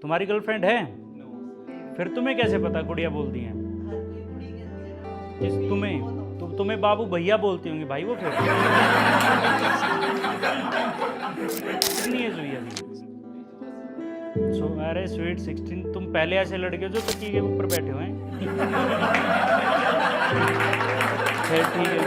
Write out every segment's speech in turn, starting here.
तुम्हारी गर्लफ्रेंड है? फिर तुम्हें कैसे पता गुड़िया बोलती हैं? किस तुम्हें? तुम्हें बाबू भैया बोलती होंगी भाई वो फिर। कितनी एज हुई अभी? अरे स्वीट 16। तुम पहले ऐसे लड़के हो जो तकिए के ऊपर बैठे हुए हैं। फिर ठीक है।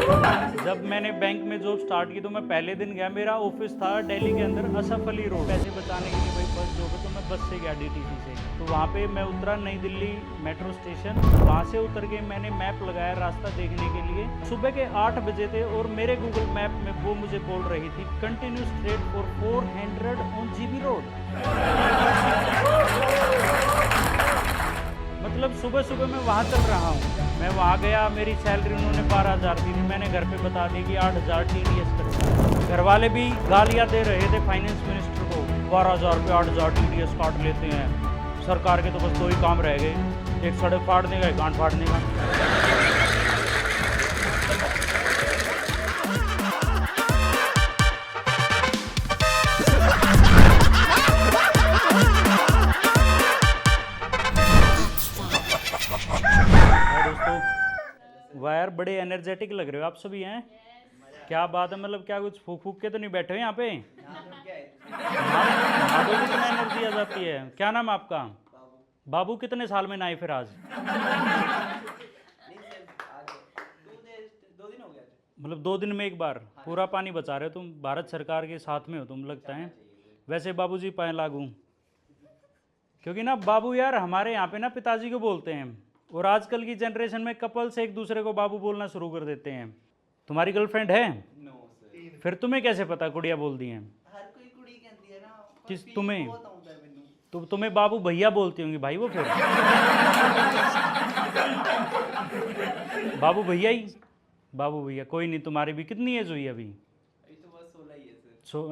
जब मैंने बैंक में जॉब स्टार्ट की तो मैं पहले दिन गया, मेरा ऑफिस था दिल्ली के अंदर असफ अली रोड। पैसे बचाने के लिए भाई फर्स्ट जॉब है तो मैं बस से गया डीटीसी से। तो वहाँ पे मैं उतरा नई दिल्ली मेट्रो स्टेशन। वहाँ से उतर के मैंने मैप लगाया रास्ता देखने के लिए। सुबह के 8 बजे थे और मेरे गूगल मैप में वो मुझे बोल रही थी continue straight for 400 on GB road. मतलब सुबह सुबह मैं वहाँ चल रहा हूँ। मैं वहाँ गया, मेरी सैलरी उन्होंने 12,000 दी थी। मैंने घर पे बता दी कि 8,000 TDS करता। घर वाले भी गालियाँ दे रहे थे फाइनेंस मिनिस्टर को, 12,000 रुपये 8,000 TDS काट लेते हैं। सरकार के तो बस 2 ही काम रह गए, एक सड़क फाड़ने का, एक गांठ फाड़ने का। वायर बड़े एनर्जेटिक लग रहे हो आप सभी हैं। क्या बात है, मतलब क्या कुछ फूक फूक के तो नहीं बैठे हो यहाँ पे? हाँ तो कितना एनर्जी आ जाती है। क्या नाम आपका? बाबू। कितने साल में नए फिर आज? मतलब 2 दिन में एक बार पूरा पानी बचा रहे हो तुम। भारत सरकार के साथ में हो तुम लगता है। वैसे बाबूजी पाए लागू, क्योंकि ना बाबू यार हमारे यहाँ पे ना पिताजी को बोलते हैं, और आजकल की जनरेशन में कपल्स एक दूसरे को बाबू बोलना शुरू कर देते हैं। तुम्हारी गर्लफ्रेंड है? फिर तुम्हें कैसे पता गुड़िया बोलती हैं? किस तुम्हें? तुम्हें बाबू भैया बोलती होंगी भाई वो फिर। बाबू भैया ही। बाबू भैया कोई नहीं। तुम्हारी भी कितनी एज हुई अभी?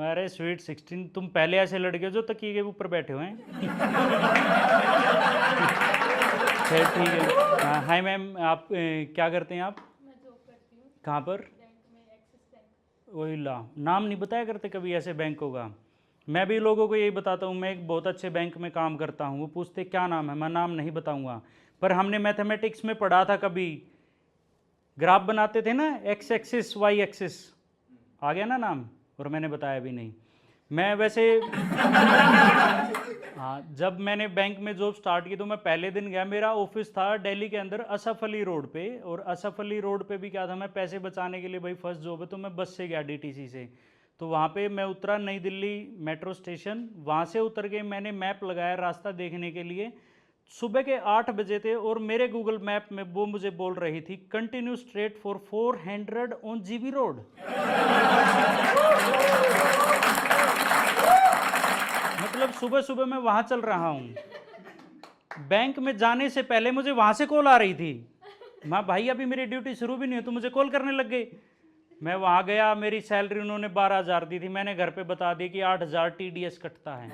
अरे स्वीट 16। तुम पहले ऐसे लड़के हो जो तकिए के ऊपर बैठे हुए हैं। फिर ठीक है। हाय मैम, आप क्या करते हैं आप? मैं जॉब करती हूँ। कहाँ पर? बैंक में, एक्सिस बैंक। वही ला, नाम नहीं बताया करते कभी ऐसे बैंक होगा। मैं भी लोगों को यही बताता हूँ मैं एक बहुत अच्छे बैंक में काम करता हूँ। वो पूछते क्या नाम है, मैं नाम नहीं बताऊँगा। पर हमने मैथमेटिक्स में पढ़ा था कभी, ग्राफ बनाते थे ना, एक्स एक्सिस वाई एक्सिस। आ गया ना नाम, और मैंने बताया भी नहीं। मैं वैसे हाँ, जब मैंने बैंक में जॉब स्टार्ट की तो मैं पहले दिन गया, मेरा ऑफिस था दिल्ली के अंदर असफ अली रोड पे। और असफ अली रोड पे भी क्या था, मैं पैसे बचाने के लिए, भाई फर्स्ट जॉब है तो मैं बस से गया डीटीसी से। तो वहाँ पे मैं उतरा नई दिल्ली मेट्रो स्टेशन। वहाँ से उतर के मैंने मैप लगाया रास्ता देखने के लिए। सुबह के 8 बजे थे और मेरे गूगल मैप में वो मुझे बोल रही थी continue straight for 400 on GB road. मतलब सुबह सुबह मैं वहाँ चल रहा हूँ। बैंक में जाने से पहले मुझे वहाँ से कॉल आ रही थी। माँ भाई अभी मेरी ड्यूटी शुरू भी नहीं हुई तो मुझे कॉल करने लग गए। मैं वहाँ गया, मेरी सैलरी उन्होंने 12,000 दी थी। मैंने घर पे बता दी कि 8,000 TDS कटता है।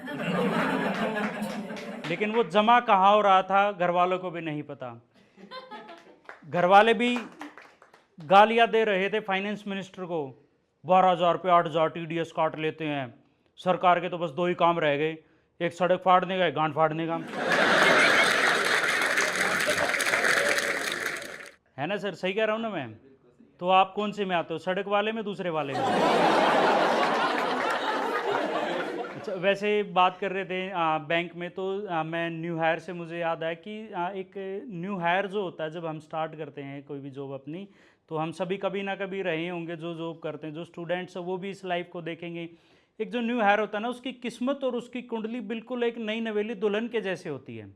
लेकिन वो जमा कहाँ हो रहा था घर वालों को भी नहीं पता। घर वाले भी गालियाँ दे रहे थे फाइनेंस मिनिस्टर को, 12,000 रुपये 8,000 TDS काट लेते हैं। सरकार के तो बस 2 ही काम रह गए, एक सड़क फाड़ने का, एक गांठ फाड़ने का। है ना सर, सही कह रहा हूँ ना मैं? तो आप कौन से में आते हो, सड़क वाले में, दूसरे वाले में? अच्छा, वैसे बात कर रहे थे बैंक में, तो मैं न्यू हायर से मुझे याद आया कि एक न्यू हायर जो होता है, जब हम स्टार्ट करते हैं कोई भी जॉब अपनी, तो हम सभी कभी ना कभी रहे होंगे जो जॉब करते हैं, जो स्टूडेंट्स हैं वो भी इस लाइफ को देखेंगे। एक जो न्यू हायर होता है ना, उसकी किस्मत और उसकी कुंडली बिल्कुल एक नई नवेली दुल्हन के जैसे होती है।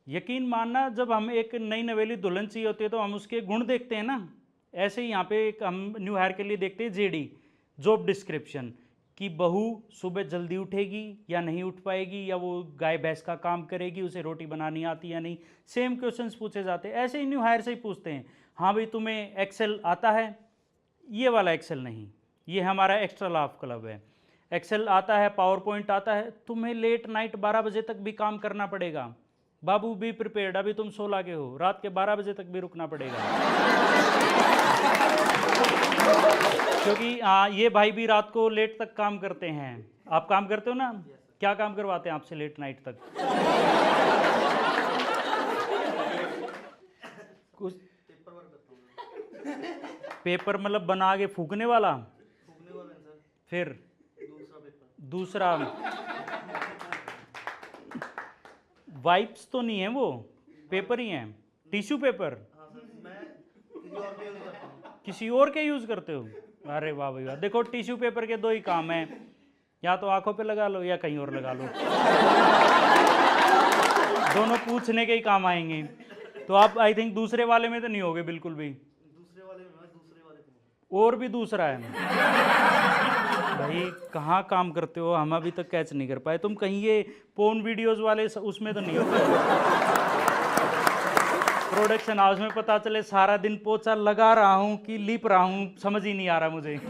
यकीन मानना, जब हम एक नई नवेली दुल्हन चाहिए होती है तो हम उसके गुण देखते हैं ना। ऐसे ही यहाँ पे एक हम न्यू हायर के लिए देखते हैं जेडी, जॉब डिस्क्रिप्शन, कि बहू सुबह जल्दी उठेगी या नहीं उठ पाएगी, या वो गाय भैंस का काम करेगी, उसे रोटी बनानी आती या नहीं। सेम क्वेश्चंस पूछे जाते हैं। ऐसे ही न्यू हायर से ही पूछते हैं, हाँ भाई तुम्हें एक्सेल आता है? ये वाला एक्सेल नहीं, ये हमारा एक्स्ट्रा लाभ क्लब है। एक्सेल आता है, पावर पॉइंट आता है, तुम्हें लेट नाइट 12 बजे तक भी काम करना पड़ेगा। बाबू बी प्रिपेयर्ड, अभी तुम 16 के हो, रात के 12 बजे तक भी रुकना पड़ेगा। क्योंकि ये भाई भी रात को लेट तक काम करते हैं। आप काम करते हो ना? क्या काम करवाते हैं आपसे लेट नाइट तक? कुछ पेपर मतलब बना के फूकने वाला? सर। फिर दूसरा पेपर। दूसरा वाइप्स तो नहीं है, वो पेपर ही है, टिश्यू पेपर। हाँ सर, मैं किसी और पे यूज करता हूँ। किसी और के यूज करते हो? अरे वाह भाई वाह। देखो टिश्यू पेपर के दो ही काम हैं, या तो आंखों पे लगा लो या कहीं और लगा लो। दोनों पूछने के ही काम आएंगे। तो आप आई थिंक दूसरे वाले में तो नहीं होगे बिल्कुल भी। दूसरे वाले में मैं दूसरे वाले पे। और भी दूसरा है भाई, कहाँ काम करते हो? हम अभी तक कैच नहीं कर पाए। तुम कहीं ये पोर्न वीडियोस वाले उसमें तो नहीं होते? प्रोडक्शन हाउस में पता चले सारा दिन पोछा लगा रहा हूँ कि लीप रहा हूँ, समझ ही नहीं आ रहा मुझे।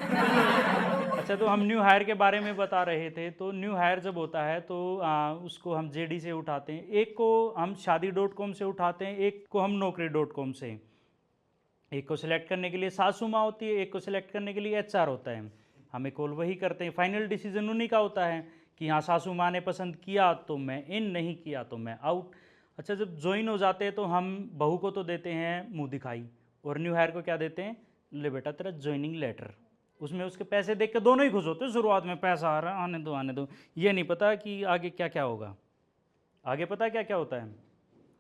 अच्छा, तो हम न्यू हायर के बारे में बता रहे थे। तो न्यू हायर जब होता है तो उसको हम जेडी से उठाते हैं, एक को हम शादी.com से उठाते हैं, एक को हम नौकरी.com से। एक को सिलेक्ट करने के लिए सासू माँ होती है, एक को सिलेक्ट करने के लिए HR होता है। हमें कॉल वही करते हैं, फाइनल डिसीजन उन्हीं का होता है कि हाँ सासू माँ ने पसंद किया तो मैं इन, नहीं किया तो मैं आउट। अच्छा, जब ज्वाइन हो जाते हैं तो हम बहू को तो देते हैं मुंह दिखाई, और न्यू हायर को क्या देते हैं? ले बेटा तेरा ज्वाइनिंग लेटर। उसमें उसके पैसे देख के दोनों ही खुश होते हैं। शुरुआत में पैसा आ रहा है, आने दो, ये नहीं पता कि आगे क्या क्या होगा। आगे पता क्या क्या होता है?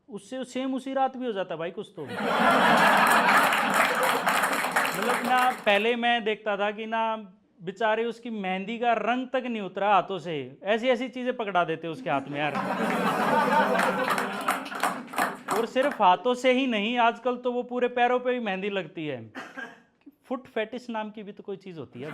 उससे सेम उसी रात भी हो जाता है भाई कुछ तो। मतलब ना, पहले मैं देखता था कि ना बेचारे उसकी मेहंदी का रंग तक नहीं उतरा हाथों से, ऐसी ऐसी चीजें पकड़ा देते उसके हाथ में यार। और सिर्फ हाथों से ही नहीं, आजकल तो वो पूरे पैरों पे भी मेहंदी लगती है। फुट फेटिश नाम की भी तो कोई चीज होती है।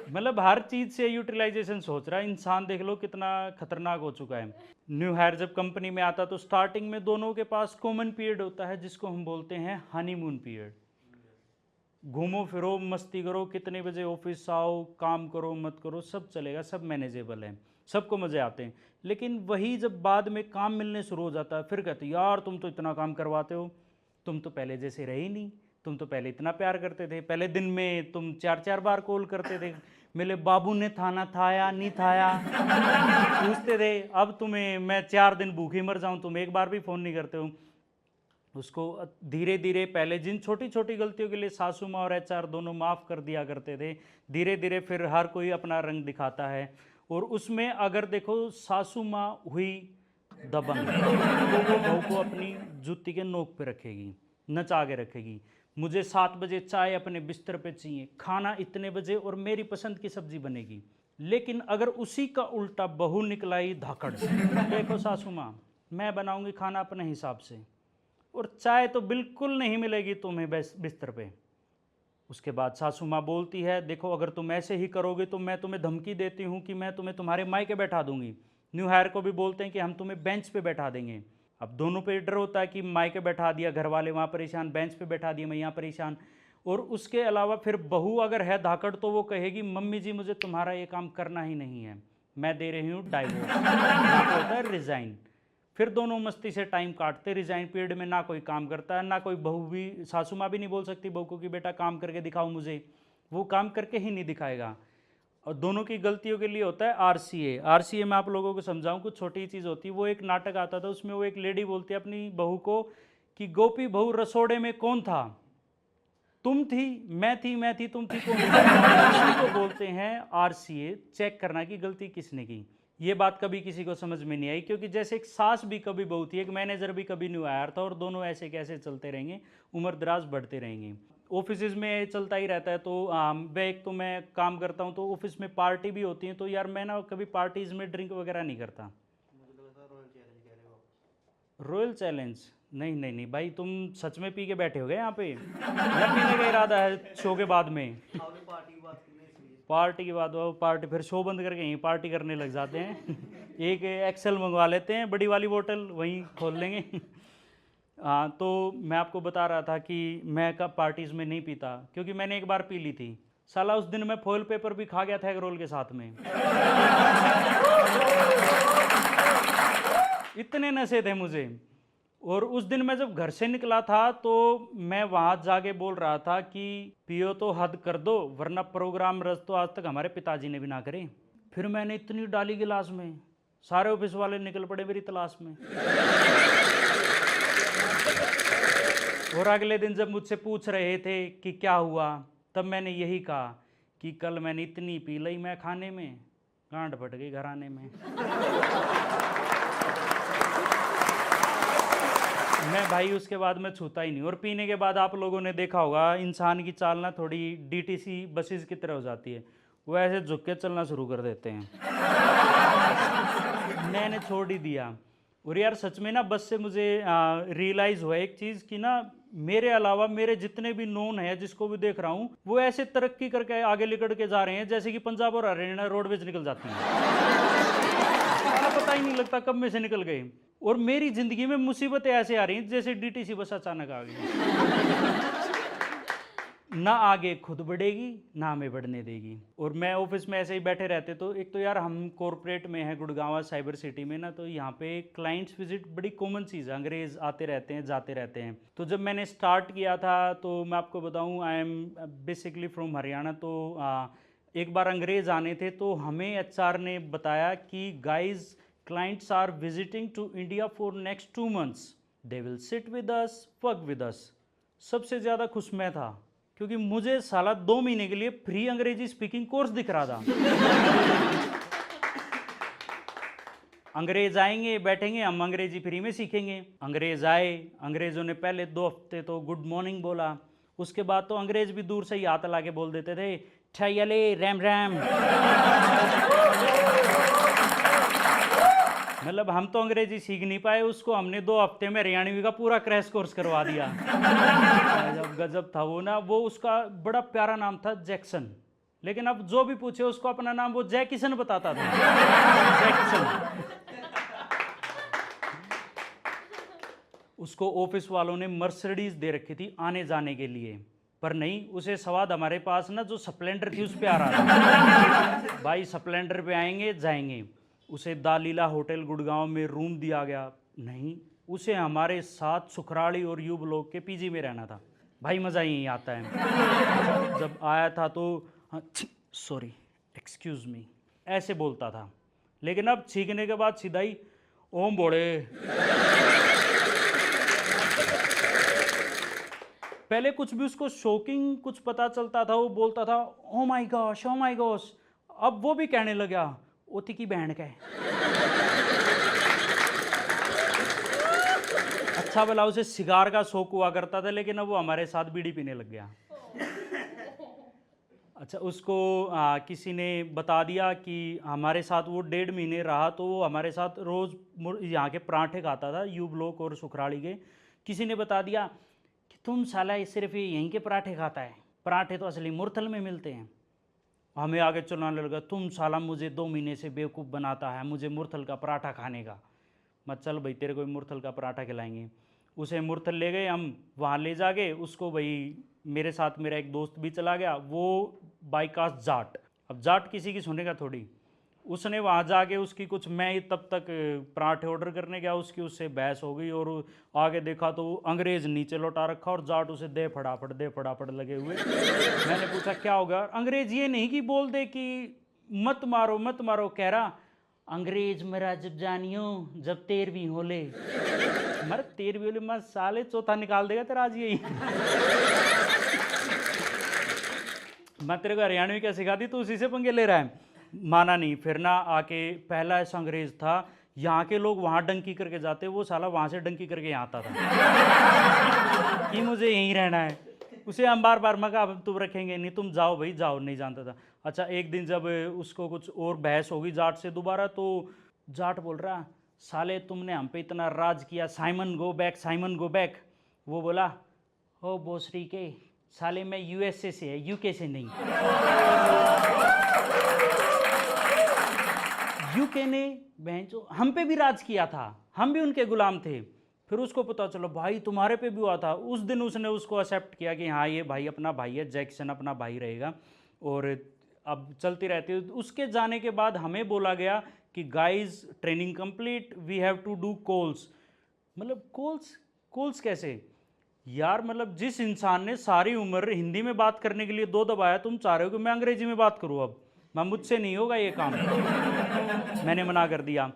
मतलब हर चीज से यूटिलाइजेशन सोच रहा है इंसान। देख लो कितना खतरनाक हो चुका है। न्यू हायर जब कंपनी में आता तो स्टार्टिंग में दोनों के पास कॉमन पीरियड होता है, जिसको हम बोलते हैं हनीमून पीरियड। घूमो फिरो, मस्ती करो, कितने बजे ऑफिस आओ, काम करो मत करो, सब चलेगा, सब मैनेजेबल है, सबको मजे आते हैं। लेकिन वही जब बाद में काम मिलने शुरू हो जाता है, फिर कहते हैं यार तुम तो इतना काम करवाते हो, तुम तो पहले जैसे रहे ही नहीं, तुम तो पहले इतना प्यार करते थे, पहले दिन में तुम 4-4 बार कॉल करते थे, मेरे बाबू ने थाना थाया नहीं थाया पूछते थे। अब तुम्हें मैं 4 दिन भूखी मर जाऊं, तुम एक बार भी फ़ोन नहीं करते हो। उसको धीरे धीरे पहले जिन छोटी छोटी गलतियों के लिए सासू माँ और HR दोनों माफ़ कर दिया करते थे, धीरे धीरे फिर हर कोई अपना रंग दिखाता है। और उसमें अगर देखो सासू माँ हुई दबंग तो वो बहू को अपनी जूती के नोक पे रखेगी, नचा के रखेगी। मुझे 7 बजे चाय अपने बिस्तर पे चाहिए, खाना इतने बजे और मेरी पसंद की सब्जी बनेगी। लेकिन अगर उसी का उल्टा बहू निकलाई धाकड़, देखो सासू माँ मैं बनाऊंगी खाना अपने हिसाब से, और चाय तो बिल्कुल नहीं मिलेगी तुम्हें बिस्तर पे। उसके बाद सासू माँ बोलती है देखो अगर तुम ऐसे ही करोगे तो मैं तुम्हें धमकी देती हूँ कि मैं तुम्हें तुम्हारे मायके बैठा दूंगी। न्यू हायर को भी बोलते हैं कि हम तुम्हें बेंच पे बैठा देंगे। अब दोनों पे डर होता है कि मायके बैठा दिया, घर वाले वहाँ परेशान, बेंच पे बैठा दिया, मैं यहाँ परेशान। और उसके अलावा फिर बहू अगर है धाकड़ तो वो कहेगी मम्मी जी मुझे तुम्हारा ये काम करना ही नहीं है, मैं दे रही हूँ डाइवोर्स, होता है रिजाइन। फिर दोनों मस्ती से टाइम काटते। रिजाइन पीरियड में ना कोई काम करता है, ना कोई बहू भी, सासू माँ भी नहीं बोल सकती बहू को कि बेटा काम करके दिखाओ मुझे, वो काम करके ही नहीं दिखाएगा। और दोनों की गलतियों के लिए होता है RCA मैं आप लोगों को समझाऊं, कुछ छोटी चीज़ होती है। वो एक नाटक आता था, उसमें वो एक लेडी बोलती है अपनी बहू को कि गोपी बहू रसोड़े में कौन था? तुम थी, मैं थी, तुम थी, कौन थी? इसी को बोलते हैं RCA, चेक करना कि गलती किसने की। ये बात कभी किसी को समझ में नहीं आई, क्योंकि जैसे एक सास भी कभी बहू थी, एक मैनेजर भी कभी न्यू हायर था, और दोनों ऐसे कैसे चलते रहेंगे, उम्र दराज बढ़ते रहेंगे। ऑफिस में चलता ही रहता है। तो मैं एक तो मैं काम करता हूँ तो ऑफिस में पार्टी भी होती है, तो यार मैं ना कभी पार्टीज़ में ड्रिंक वगैरह नहीं करता। मुझे लगा था रॉयल चैलेंज कह रहे हो आप। Royal challenge? नहीं भाई, तुम सच में पी के बैठे हो गए यहाँ पे या पीने का इरादा है शो के बाद में? आपने पार्टी की बात की ना इसलिए। पार्टी की बात हो, पार्टी फिर शो बंद करके यहीं पार्टी करने लग जाते हैं। एक एक्सेल मंगवा लेते हैं, बड़ी वाली बोतल वहीं खोल लेंगे। हाँ, तो मैं आपको बता रहा था कि मैं कब पार्टीज़ में नहीं पीता, क्योंकि मैंने एक बार पी ली थी। साला उस दिन मैं फॉइल पेपर भी खा गया था एग रोल के साथ में। इतने नशे थे मुझे। और उस दिन मैं जब घर से निकला था तो मैं वहाँ जाके बोल रहा था कि पियो तो हद कर दो, वरना प्रोग्राम रस तो आज तक हमारे पिताजी ने भी ना करे। फिर मैंने इतनी डाली गिलास में, सारे ऑफिस वाले निकल पड़े मेरी तलाश में। और अगले दिन जब मुझसे पूछ रहे थे कि क्या हुआ, तब मैंने यही कहा कि कल मैंने इतनी पी ली मैं खाने में, गांठ फट गई घराने में। मैं भाई उसके बाद मैं छूता ही नहीं। और पीने के बाद आप लोगों ने देखा होगा इंसान की चाल ना थोड़ी डीटीसी बसेस की तरह हो जाती है, वो ऐसे झुक के चलना शुरू कर देते हैं। मैंने छोड़ ही दिया। और यार सच में ना बस से मुझे रियलाइज़ हुआ एक चीज़ कि ना मेरे अलावा मेरे जितने भी नोन है जिसको भी देख रहा हूँ वो ऐसे तरक्की करके आगे निकल के जा रहे हैं जैसे कि पंजाब और हरियाणा रोडवेज निकल जाती है। पता ही नहीं लगता कब में से निकल गए। और मेरी ज़िंदगी में मुसीबतें ऐसे आ रही हैं जैसे डीटीसी बस अचानक आ गई। ना आगे खुद बढ़ेगी ना हमें बढ़ने देगी। और मैं ऑफिस में ऐसे ही बैठे रहते तो एक तो यार हम कॉरपोरेट में हैं गुड़गांव साइबर सिटी में ना, तो यहाँ पे क्लाइंट्स विजिट बड़ी कॉमन चीज़ है, अंग्रेज़ आते रहते हैं जाते रहते हैं। तो जब मैंने स्टार्ट किया था तो मैं आपको बताऊँ I am basically from Haryana. तो एक बार अंग्रेज़ आने थे तो हमें एचआर ने बताया कि guys clients are visiting to India for next 2 months, they will sit with us, work with us. सबसे ज़्यादा खुश मैं था क्योंकि मुझे साला 2 महीने के लिए फ्री अंग्रेजी स्पीकिंग कोर्स दिख रहा था। अंग्रेज आएंगे बैठेंगे, हम अंग्रेजी फ्री में सीखेंगे। अंग्रेज आए, अंग्रेजों ने पहले 2 हफ्ते तो गुड मॉर्निंग बोला, उसके बाद तो अंग्रेज भी दूर से ही हाथ ला के बोल देते थे ठयले रैम रैम। मतलब हम तो अंग्रेजी सीख नहीं पाए, उसको हमने 2 हफ्ते में हरियाणवी का पूरा क्रैश कोर्स करवा दिया। जब गजब था वो ना। वो उसका बड़ा प्यारा नाम था जैक्सन, लेकिन अब जो भी पूछे उसको अपना नाम वो जैकिसन बताता था। जैकिसन। उसको ऑफिस वालों ने मर्सिडीज दे रखी थी आने जाने के लिए, पर नहीं, उसे सवाद हमारे पास ना जो स्प्लेंडर थी उस पे आ रहा था। भाई स्प्लेंडर पे आएंगे जाएंगे। उसे दालीला होटल गुड़गांव में रूम दिया गया, नहीं उसे हमारे साथ सुखराड़ी और यू ब्लॉक के पीजी में रहना था। भाई मज़ा यही आता है। जब आया था तो सॉरी एक्सक्यूज़ मी ऐसे बोलता था, लेकिन अब सीखने के बाद सीधा ही ओम बोले। पहले कुछ भी उसको शॉकिंग कुछ पता चलता था वो बोलता था oh my gosh oh my gosh. अब वो भी कहने लगा ओती की बहन का है। अच्छा भला उसे सिगार का शौक हुआ करता था, लेकिन अब वो हमारे साथ बीड़ी पीने लग गया। अच्छा उसको किसी ने बता दिया कि हमारे साथ वो 1.5 महीने रहा तो वो हमारे साथ रोज़ यहाँ के पराठे खाता था यू ब्लॉक और सुखराड़ी के। किसी ने बता दिया कि तुम साला सिर्फ यहीं के पराठे खाता है, पराठे तो असली मुरथल में मिलते हैं। हमें आगे चलाने लगा, तुम साला मुझे 2 महीने से बेवकूफ़ बनाता है, मुझे मुरथल का पराठा खाने का। मत चल भाई तेरे को मुरथल का पराठा खिलाएंगे। उसे मुरथल ले गए हम, वहाँ ले जाके उसको भाई मेरे साथ मेरा एक दोस्त भी चला गया, वो बाईकास्ट जाट। अब जाट किसी की सुनेगा थोड़ी। उसने वहाँ जाके उसकी कुछ, मैं तब तक पराठे ऑर्डर करने गया, उसकी उससे बहस हो गई और आगे देखा तो अंग्रेज़ नीचे लौटा रखा और जाट उसे दे फटाफट लगे हुए। मैंने पूछा क्या होगा? अंग्रेज़ ये नहीं कि बोल दे कि मत मारो, कह रहा अंग्रेज मेरा जब जानियो जब 13वीं होले। मर 13वीं होले मैं साले चौथा निकाल देगा तेरा आज यही। मैं तेरे को हरियाणवी क्या सिखा दी, तो उसी से पंगे ले रहा है। माना नहीं, फिर ना आके पहला ऐसा अंग्रेज था, यहाँ के लोग वहाँ डंकी करके जाते, वो साला वहाँ से डंकी करके यहाँ आता था कि मुझे यहीं रहना है। उसे हम बार बार मगा तुम रखेंगे नहीं, तुम जाओ भाई जाओ, नहीं जानता था। अच्छा एक दिन जब उसको कुछ और बहस होगी जाट से दोबारा, तो जाट बोल रहा साले तुमने हम पे इतना राज किया, साइमन गो बैक। वो बोला ओ बोसरी के साले मैं यूएसए से है, यूके से नहीं। यूके ने बहनचो हम पे भी राज किया था, हम भी उनके गुलाम थे। फिर उसको पता चलो भाई तुम्हारे पे भी हुआ था। उस दिन उसने उसको एक्सेप्ट किया कि हाँ ये भाई अपना भाई है, जैक्सन अपना भाई रहेगा। और अब चलती रहती है। उसके जाने के बाद हमें बोला गया कि guys training complete, we have to do calls. मतलब कॉल्स कैसे यार? मतलब जिस इंसान ने सारी उम्र हिंदी में बात करने के लिए दो दबाया, तुम चाह रहे हो कि मैं अंग्रेजी में बात करूँ? अब मैं मुझसे नहीं होगा ये काम। मैंने मना कर दिया।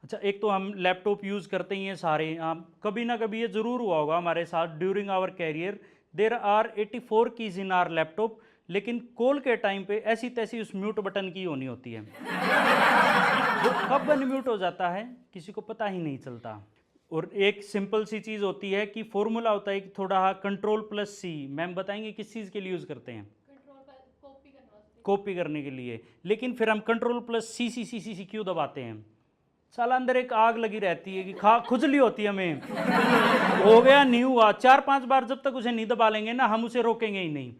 अच्छा, एक तो हम लैपटॉप यूज़ करते ही हैं सारे, कभी ना कभी ये ज़रूर हुआ होगा हमारे साथ during our career, there are 84 keys in our laptop, लेकिन कॉल के टाइम पे ऐसी तैसी उस म्यूट बटन की होनी होती है। वो कब अनम्यूट हो जाता है किसी को पता ही नहीं चलता। और एक सिंपल सी चीज़ होती है कि फॉर्मूला होता है कि थोड़ा Ctrl+C, मैम बताएंगे किस चीज़ के लिए यूज़ करते हैं? कंट्रोल पर कॉपी करने वास्ते। कॉपी करने के लिए। लेकिन फिर हम Ctrl+C क्यों दबाते हैं? साला अंदर एक आग लगी रहती है कि खुजली होती है हमें। हो गया नहीं हुआ, 4-5 बार जब तक उसे नहीं दबा लेंगे ना, हम उसे रोकेंगे ही नहीं।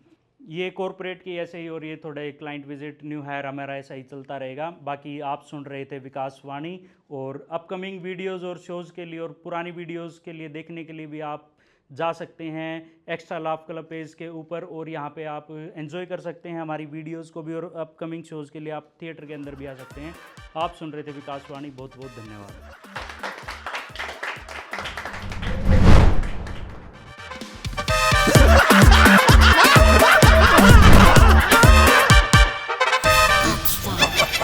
ये कॉर्पोरेट की ऐसे ही, और ये थोड़े क्लाइंट विजिट, न्यू हायर, हमारा ऐसा ही चलता रहेगा। बाकी आप सुन रहे थे विकास वाणी, और अपकमिंग वीडियोस और शोज़ के लिए और पुरानी वीडियोस के लिए देखने के लिए भी आप जा सकते हैं एक्स्ट्रा लाफ क्लब पेज के ऊपर, और यहाँ पे आप एंजॉय कर सकते हैं हमारी वीडियोस को भी, और अपकमिंग शोज़ के लिए आप थिएटर के अंदर भी आ सकते हैं। आप सुन रहे थे विकास वाणी, बहुत बहुत धन्यवाद।